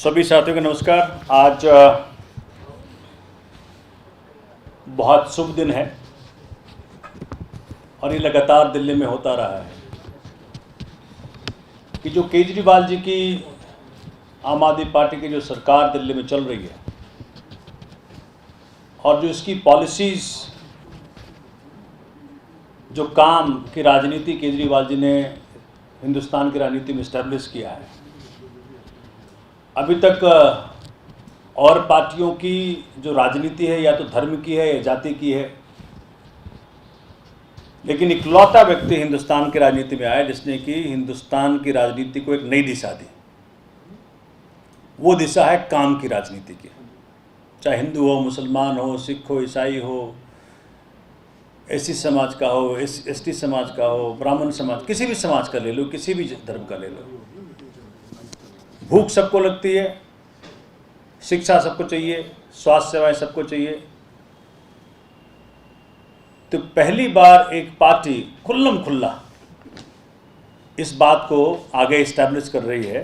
सभी साथियों को नमस्कार। आज बहुत शुभ दिन है और ये लगातार दिल्ली में होता रहा है कि जो केजरीवाल जी की आम आदमी पार्टी की जो सरकार दिल्ली में चल रही है और जो इसकी पॉलिसीज़, जो काम की राजनीति केजरीवाल जी ने हिंदुस्तान की राजनीति में इस्टेब्लिश किया है, अभी तक और पार्टियों की जो राजनीति है या तो धर्म की है या जाति की है, लेकिन इकलौता व्यक्ति हिंदुस्तान की राजनीति में आया जिसने कि हिंदुस्तान की राजनीति को एक नई दिशा दी। वो दिशा है काम की राजनीति की। चाहे हिंदू हो, मुसलमान हो, सिख हो, ईसाई हो, एससी समाज का हो, एसटी समाज का हो, ब्राह्मण समाज, किसी भी समाज का ले लो, किसी भी धर्म का ले लो, भूख सबको लगती है, शिक्षा सबको चाहिए, स्वास्थ्य सेवाएं सबको चाहिए। तो पहली बार एक पार्टी खुल्लम खुल्ला इस बात को आगे इस्टेब्लिश कर रही है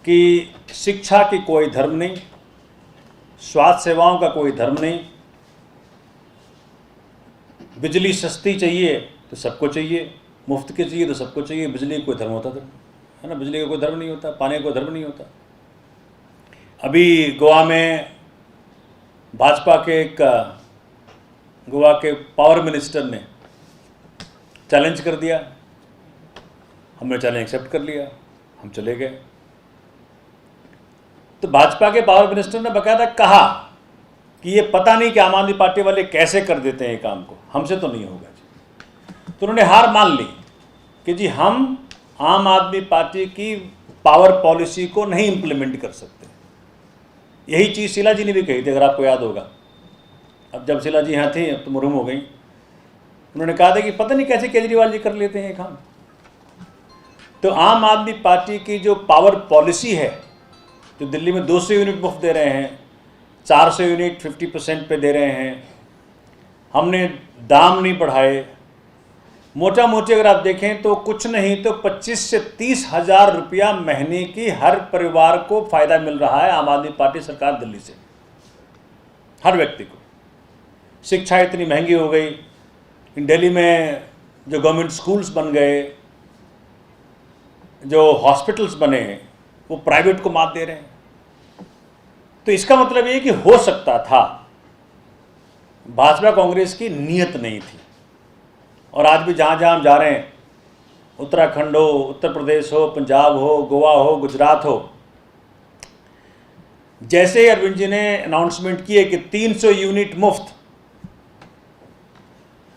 कि शिक्षा की कोई धर्म नहीं, स्वास्थ्य सेवाओं का कोई धर्म नहीं, बिजली सस्ती चाहिए तो सबको चाहिए, मुफ्त की चाहिए तो सबको चाहिए। बिजली का कोई धर्म होता है ना, बिजली का कोई धर्म नहीं होता, पानी का कोई धर्म नहीं होता। अभी गोवा में भाजपा के गोवा के पावर मिनिस्टर ने चैलेंज कर दिया, हमने चैलेंज एक्सेप्ट कर लिया, हम चले गए। तो भाजपा के पावर मिनिस्टर ने बकायदा कहा कि ये पता नहीं कि आम आदमी पार्टी वाले कैसे कर देते हैं ये काम को, हमसे तो नहीं होगा जी। तो उन्होंने हार मान ली कि जी हम आम आदमी पार्टी की पावर पॉलिसी को नहीं इम्प्लीमेंट कर सकते। यही चीज़ शीला जी ने भी कही थी, अगर आपको याद होगा। अब जब शीला जी यहाँ थी, अब तो मरूम हो गई, उन्होंने कहा था कि पता नहीं कैसे केजरीवाल जी कर लेते हैं ये काम। तो आम आदमी पार्टी की जो पावर पॉलिसी है, जो दिल्ली में 200 यूनिट मुफ्त दे रहे हैं, 400 यूनिट 50% पे दे रहे हैं, हमने दाम नहीं बढ़ाए, मोटा मोटी अगर आप देखें तो कुछ नहीं तो 25 से 30 हज़ार रुपया महीने की हर परिवार को फ़ायदा मिल रहा है आम आदमी पार्टी सरकार दिल्ली से, हर व्यक्ति को। शिक्षा इतनी महंगी हो गई, दिल्ली में जो गवर्नमेंट स्कूल्स बन गए, जो हॉस्पिटल्स बने, वो प्राइवेट को मात दे रहे हैं। तो इसका मतलब ये कि हो सकता था, भाजपा कांग्रेस की नीयत नहीं थी। और आज भी जहाँ जहाँ हम जा रहे हैं, उत्तराखंड हो, उत्तर प्रदेश हो, पंजाब हो, गोवा हो, गुजरात हो, जैसे ही अरविंद जी ने अनाउंसमेंट की है कि 300 यूनिट मुफ्त,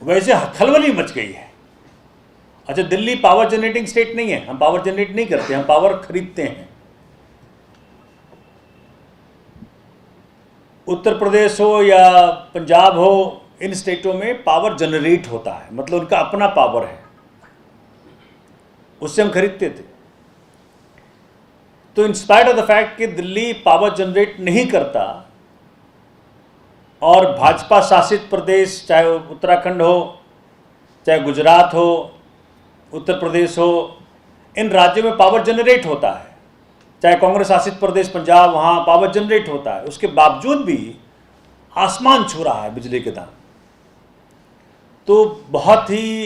वैसे खलबली मच गई है। अच्छा, दिल्ली पावर जनरेटिंग स्टेट नहीं है, हम पावर जनरेट नहीं करते, हम पावर खरीदते हैं। उत्तर प्रदेश हो या पंजाब हो, इन स्टेटों में पावर जनरेट होता है, मतलब उनका अपना पावर है, उससे हम खरीदते थे। तो in spite of the fact कि दिल्ली पावर जनरेट नहीं करता और भाजपा शासित प्रदेश, चाहे उत्तराखंड हो, चाहे गुजरात हो, उत्तर प्रदेश हो, इन राज्यों में पावर जनरेट होता है, चाहे कांग्रेस शासित प्रदेश पंजाब, वहाँ पावर जनरेट होता है, उसके बावजूद भी आसमान छू रहा है बिजली के दाम। तो बहुत ही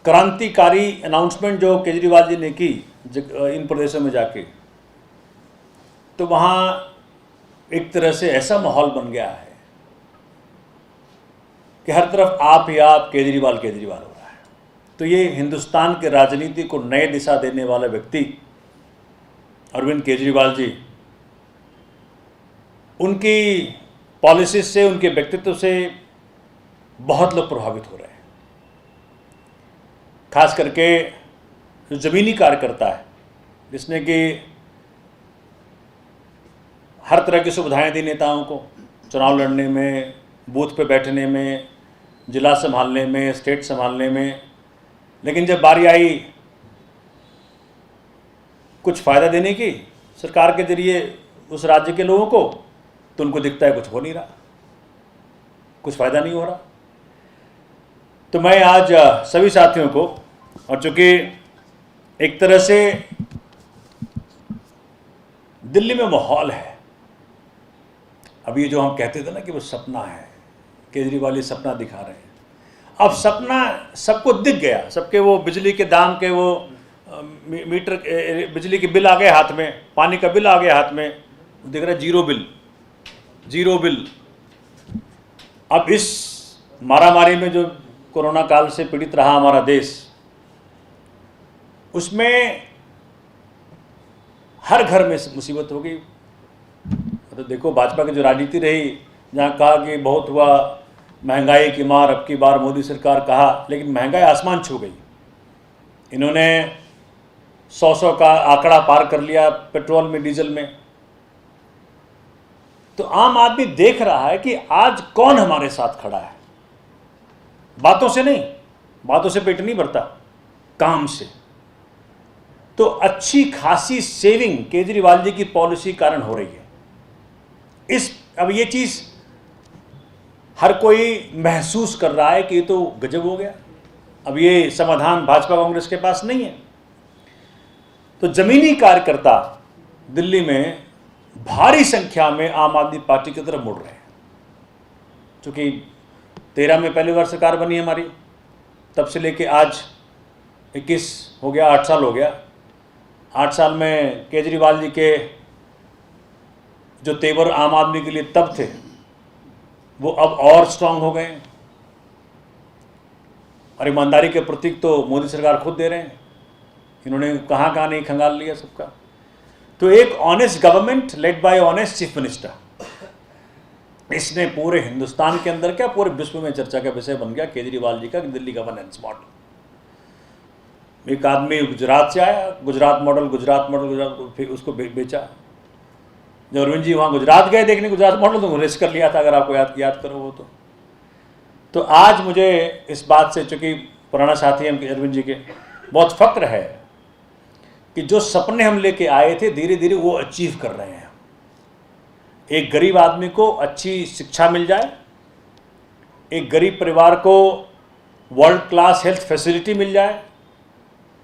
क्रांतिकारी अनाउंसमेंट जो केजरीवाल जी ने की इन प्रदेशों में जाके, तो वहाँ एक तरह से ऐसा माहौल बन गया है कि हर तरफ आप ही आप, केजरीवाल केजरीवाल हो रहा है। तो ये हिंदुस्तान के राजनीति को नए दिशा देने वाला व्यक्ति अरविंद केजरीवाल जी, उनकी पॉलिसीज से, उनके व्यक्तित्व से बहुत लोग प्रभावित हो रहे हैं। खास करके जो ज़मीनी कार्यकर्ता है, जिसने कि हर तरह की सुविधाएं दी नेताओं को, चुनाव लड़ने में, बूथ पे बैठने में, जिला संभालने में, स्टेट संभालने में, लेकिन जब बारी आई कुछ फ़ायदा देने की सरकार के जरिए उस राज्य के लोगों को, तो उनको दिखता है कुछ हो नहीं रहा, कुछ फ़ायदा नहीं हो रहा। तो मैं आज सभी साथियों को, और चूँकि एक तरह से दिल्ली में माहौल है। अब ये जो हम कहते थे ना कि वो सपना है, केजरीवाल ये सपना दिखा रहे हैं, अब सपना सबको दिख गया। सबके वो बिजली के दाम के वो मीटर, बिजली के बिल आ गए हाथ में, पानी का बिल आ गया हाथ में, दिख रहा है जीरो बिल, जीरो बिल। अब इस मारामारी में जो कोरोना काल से पीड़ित रहा हमारा देश, उसमें हर घर में मुसीबत हो गई। तो देखो भाजपा की जो राजनीति रही, जहाँ कहा कि बहुत हुआ महंगाई की मार, अब की बार मोदी सरकार कहा, लेकिन महंगाई आसमान छू गई। इन्होंने 100 का आंकड़ा पार कर लिया पेट्रोल में, डीजल में। तो आम आदमी देख रहा है कि आज कौन हमारे साथ खड़ा है। बातों से नहीं, बातों से पेट नहीं भरता, काम से। तो अच्छी खासी सेविंग केजरीवाल जी की पॉलिसी कारण हो रही है। अब ये चीज हर कोई महसूस कर रहा है कि ये तो गजब हो गया। अब ये समाधान भाजपा कांग्रेस के पास नहीं है। तो जमीनी कार्यकर्ता दिल्ली में भारी संख्या में आम आदमी पार्टी की तरफ मुड़ रहे हैं। क्योंकि 13 में पहली बार सरकार बनी हमारी, तब से लेके आज 21 हो गया, 8 साल हो गया। 8 साल में केजरीवाल जी के जो तेवर आम आदमी के लिए तब थे, वो अब और स्ट्रांग हो गए। और ईमानदारी के प्रतीक तो मोदी सरकार खुद दे रहे हैं। इन्होंने कहाँ कहाँ नहीं खंगाल लिया सबका। तो एक honest government led by honest chief minister, इसने पूरे हिंदुस्तान के अंदर क्या पूरे विश्व में चर्चा का विषय बन गया केजरीवाल जी का दिल्ली गवर्नेंस मॉडल। एक आदमी गुजरात से आया, गुजरात मॉडल, फिर उसको बेचा। जब अरविंद जी वहाँ गुजरात गए देखने गुजरात मॉडल, तो रेस कर लिया था, अगर आपको याद करो वो तो आज मुझे इस बात से, चूँकि पुराना साथी हम अरविंद जी के, बहुत फक्र है कि जो सपने हम लेके आए थे धीरे धीरे वो अचीव कर रहे हैं। एक गरीब आदमी को अच्छी शिक्षा मिल जाए, एक गरीब परिवार को वर्ल्ड क्लास हेल्थ फैसिलिटी मिल जाए,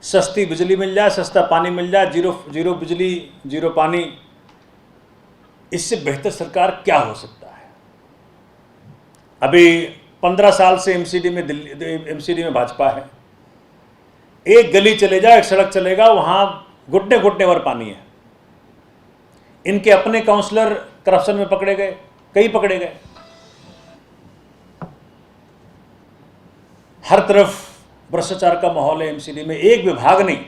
सस्ती बिजली मिल जाए, सस्ता पानी मिल जाए, जीरो बिजली जीरो पानी, इससे बेहतर सरकार क्या हो सकता है। अभी 15 साल से एमसीडी में भाजपा है। एक गली चले जाओ, एक सड़क चलेगा, वहां घुटने घुटने भर पानी है। इनके अपने काउंसलर करप्शन में पकड़े गए, कई पकड़े गए। हर तरफ भ्रष्टाचार का माहौल है एमसीडी में। एक विभाग नहीं,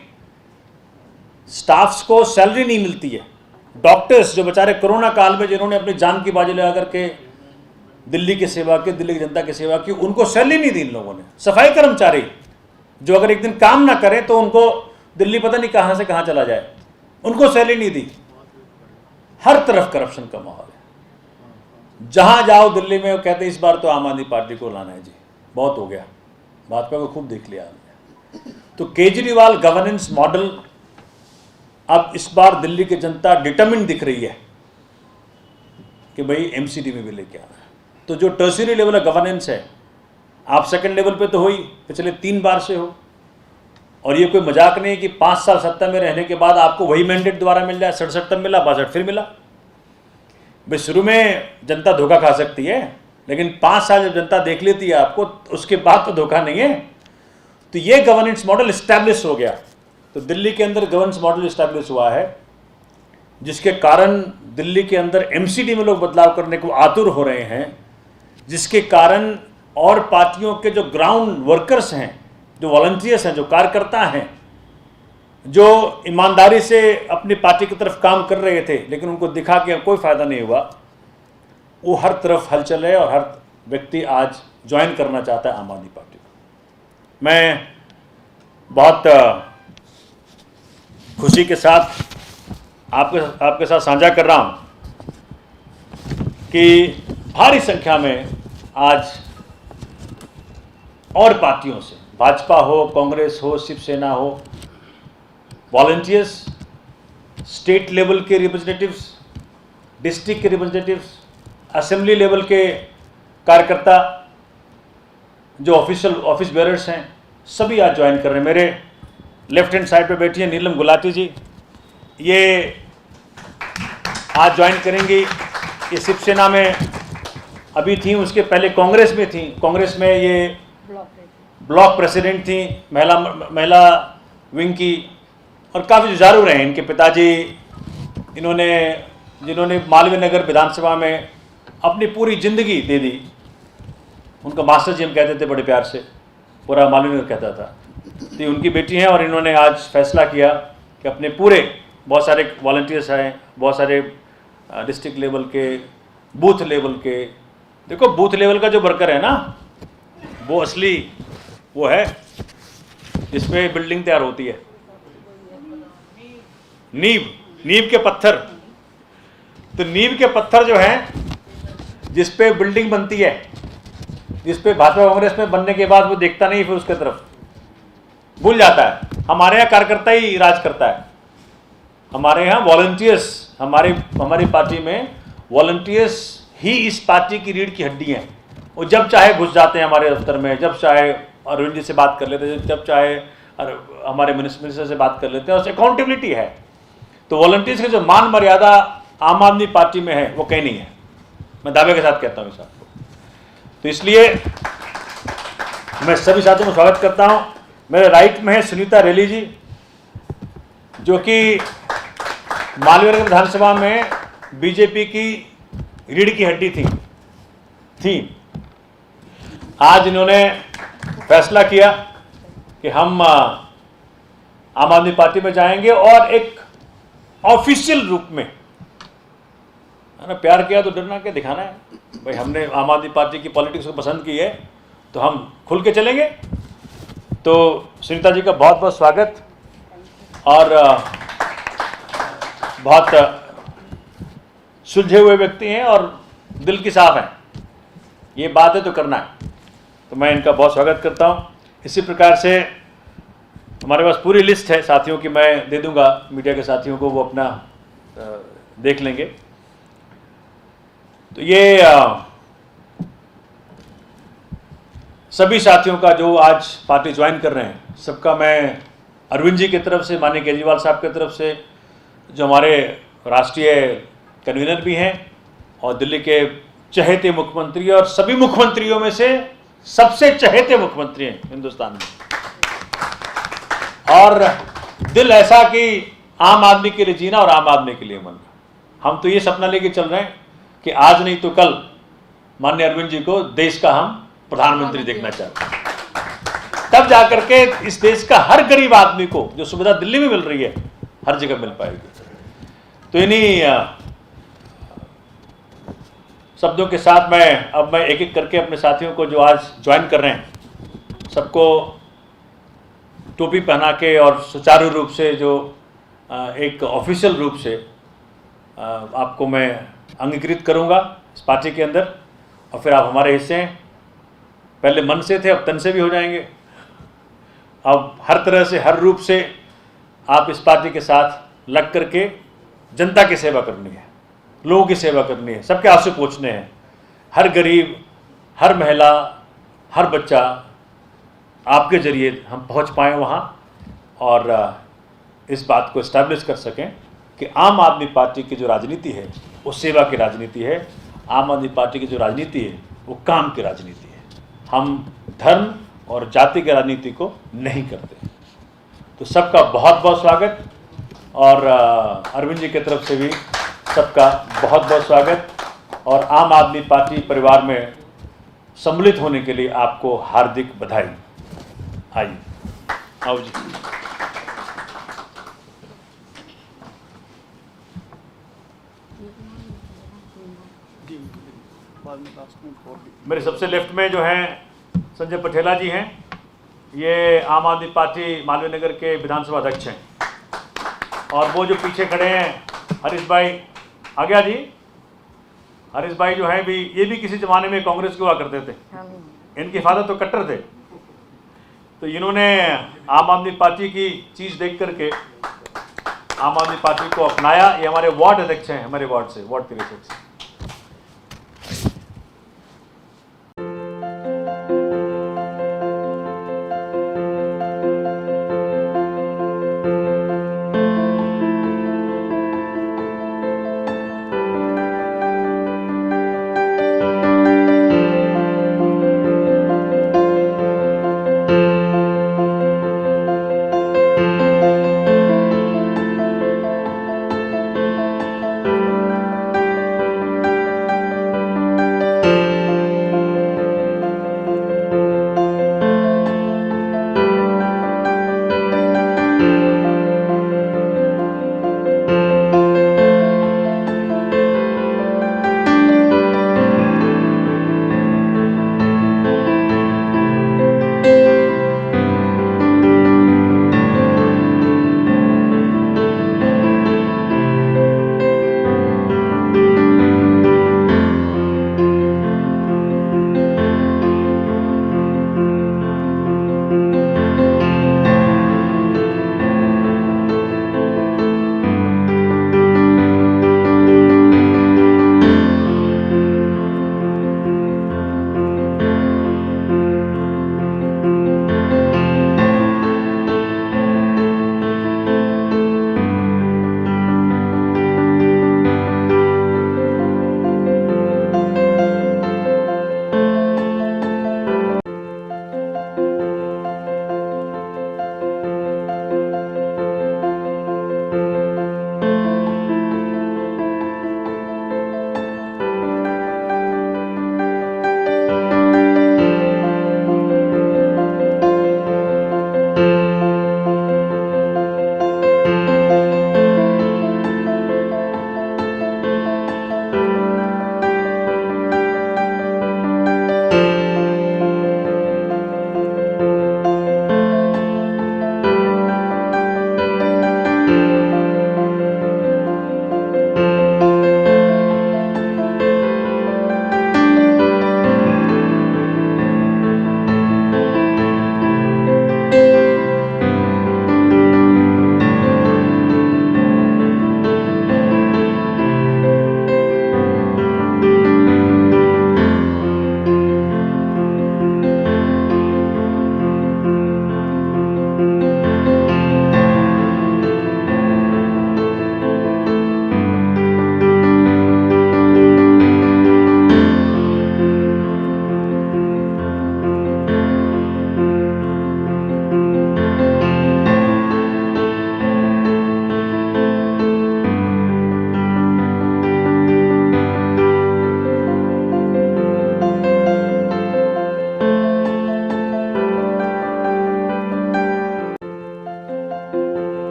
स्टाफ्स को सैलरी नहीं मिलती है। डॉक्टर्स जो बेचारे कोरोना काल में जिन्होंने अपनी जान की बाजी लगा करके दिल्ली की सेवा की, दिल्ली की जनता की सेवा की, उनको सैलरी नहीं दी इन लोगों ने। सफाई कर्मचारी जो अगर एक दिन काम ना करे तो उनको दिल्ली पता नहीं कहां से कहां चला जाए, उनको सैलरी नहीं दी। हर तरफ करप्शन का माहौल है। जहां जाओ दिल्ली में वो कहते हैं इस बार तो आम आदमी पार्टी को लाना है जी, बहुत हो गया, भाजपा को खूब देख लिया हमने। तो केजरीवाल गवर्नेंस मॉडल अब इस बार दिल्ली की जनता डिटरमिन दिख रही है कि भाई एमसीडी में भी लेके आना है। तो जो टर्शियरी लेवल ऑफ गवर्नेंस है, आप सेकंड लेवल पे तो हो ही, पिछले 3 बार से हो। और ये कोई मजाक नहीं कि 5 साल सत्ता में रहने के बाद आपको वही मैंडेट दोबारा मिल जाए। 67 तब मिला, 62 फिर मिला। भाई शुरू में जनता धोखा खा सकती है, लेकिन 5 साल जब जनता देख लेती है आपको, उसके बाद तो धोखा नहीं है। तो ये गवर्नेंस मॉडल इस्टेब्लिश हो गया। तो दिल्ली के अंदर गवर्नेंस मॉडल इस्टेब्लिश हुआ है, जिसके कारण दिल्ली के अंदर एमसीडी में लोग बदलाव करने को आतुर हो रहे हैं, जिसके कारण और पार्टियों के जो ग्राउंड वर्कर्स हैं, जो वॉलंटियर्स हैं, जो कार्यकर्ता हैं, जो ईमानदारी से अपनी पार्टी की तरफ काम कर रहे थे लेकिन उनको दिखा के कोई फायदा नहीं हुआ, वो हर तरफ हलचल है और हर व्यक्ति आज ज्वाइन करना चाहता है आम आदमी पार्टी को। मैं बहुत खुशी के साथ आपके साथ साझा कर रहा हूं कि भारी संख्या में आज और पार्टियों से, भाजपा हो, कांग्रेस हो, शिवसेना हो, वॉलंटियर्स, स्टेट लेवल के रिप्रेजेंटेटिव्स, डिस्ट्रिक्ट के रिप्रेजेंटेटिव्स, असेंबली लेवल के कार्यकर्ता, जो ऑफिस बेयरर्स हैं, सभी आज ज्वाइन कर रहे हैं। मेरे लेफ्ट हैंड साइड पे बैठी है नीलम गुलाटी जी, ये आज ज्वाइन करेंगी। ये शिवसेना में अभी थी, उसके पहले कांग्रेस में थी, कांग्रेस में ये ब्लॉक प्रेसिडेंट थी महिला विंग की, और काफ़ी जुझारू रहे इनके पिताजी। जिन्होंने मालवीय नगर विधानसभा में अपनी पूरी ज़िंदगी दे दी। उनका मास्टर जी हम कहते थे बड़े प्यार से, पूरा मालवीय नगर कहता था। तो उनकी बेटी हैं और इन्होंने आज फैसला किया कि अपने पूरे, बहुत सारे वॉलंटियर्स हैं, बहुत सारे डिस्ट्रिक्ट लेवल के, बूथ लेवल के। देखो बूथ लेवल का जो वर्कर है ना, वो असली वो है जिसमें बिल्डिंग तैयार होती है। नींव के पत्थर, तो नींव के पत्थर जो हैं जिस पे बिल्डिंग बनती है, जिस पे भाजपा कांग्रेस में बनने के बाद वो देखता नहीं, फिर उसके तरफ भूल जाता है। हमारे यहाँ कार्यकर्ता ही राज करता है। हमारे यहाँ वॉलंटियर्स, हमारी पार्टी में वॉलंटियर्स ही इस पार्टी की रीढ़ की हड्डी हैं। वो जब चाहे घुस जाते हैं हमारे दफ्तर में, जब चाहे अरविंद जी से बात कर लेते हैं, जब चाहे हमारे मिनिस्टर से बात कर लेते हैं, और अकाउंटेबिलिटी है। तो वॉलंटियर्स की जो मान मर्यादा आम आदमी पार्टी में है वो कहीं नहीं है, मैं दावे के साथ कहता हूँ इस आपको। तो इसलिए मैं सभी साथियों को स्वागत करता हूँ। मेरे राइट में है सुनीता रेली जी, जो कि मालवीय नगर विधानसभा में बीजेपी की रीढ़ की हड्डी थी। आज इन्होंने फैसला किया कि हम आम आदमी पार्टी में जाएंगे और एक ऑफिशियल रूप में, है ना, प्यार किया तो डरना क्या, दिखाना है भाई। हमने आम आदमी पार्टी की पॉलिटिक्स को पसंद की है तो हम खुल के चलेंगे। तो सुनीता जी का बहुत बहुत स्वागत, और बहुत सुलझे हुए व्यक्ति हैं और दिल की साफ हैं। ये बात है तो करना है, तो मैं इनका बहुत स्वागत करता हूँ। इसी प्रकार से हमारे पास पूरी लिस्ट है साथियों की, मैं दे दूंगा मीडिया के साथियों को, वो अपना देख लेंगे। तो ये सभी साथियों का जो आज पार्टी ज्वाइन कर रहे हैं, सबका मैं अरविंद जी की तरफ से, माननीय केजरीवाल साहब की तरफ से, जो हमारे राष्ट्रीय कन्वीनर भी हैं और दिल्ली के चहेते मुख्यमंत्री, और सभी मुख्यमंत्रियों में से सबसे चहेते मुख्यमंत्री हैं हिंदुस्तान में, और दिल ऐसा कि आम आदमी के लिए जीना और आम आदमी के लिए मरना। हम तो ये सपना लेके चल रहे हैं कि आज नहीं तो कल माननीय अरविंद जी को देश का हम प्रधानमंत्री देखना चाहते हैं। तब जाकर के इस देश का हर गरीब आदमी को जो सुविधा दिल्ली में मिल रही है, हर जगह मिल पाएगी। तो इन्हीं शब्दों के साथ मैं एक एक करके अपने साथियों को जो आज ज्वाइन कर रहे हैं, सबको टोपी पहना के और सुचारू रूप से, जो एक ऑफिशियल रूप से आपको मैं अंगीकृत करूंगा इस पार्टी के अंदर, और फिर आप हमारे हिस्से हैं। पहले मन से थे, अब तन से भी हो जाएंगे। अब हर तरह से, हर रूप से आप इस पार्टी के साथ लग करके जनता की सेवा करनी है, लोगों की सेवा करनी है, सबके आंसू पोंछने हैं। हर गरीब, हर महिला, हर बच्चा आपके जरिए हम पहुंच पाएँ वहाँ, और इस बात को इस्टेब्लिश कर सकें कि आम आदमी पार्टी की जो राजनीति है वो सेवा की राजनीति है। आम आदमी पार्टी की जो राजनीति है वो काम की राजनीति है। हम धर्म और जाति की राजनीति को नहीं करते। तो सबका बहुत बहुत स्वागत, और अरविंद जी की तरफ से भी सबका बहुत बहुत स्वागत, और आम आदमी पार्टी परिवार में सम्मिलित होने के लिए आपको हार्दिक बधाई। आइए, आओ जी। मेरे सबसे लेफ्ट में जो हैं संजय पटेला जी हैं, ये आम आदमी पार्टी मालवीय नगर के विधानसभा अध्यक्ष हैं। और वो जो पीछे खड़े हैं हरीश भाई, आ गया जी। हरीश भाई जो हैं भी, ये भी किसी जमाने में कांग्रेस के हुआ करते थे। इनके फादर तो कट्टर थे, तो इन्होंने आम आदमी पार्टी की चीज़ देख करके आम आदमी पार्टी को अपनाया। ये हमारे वार्ड अध्यक्ष हैं, हमारे वार्ड से, वार्ड 63।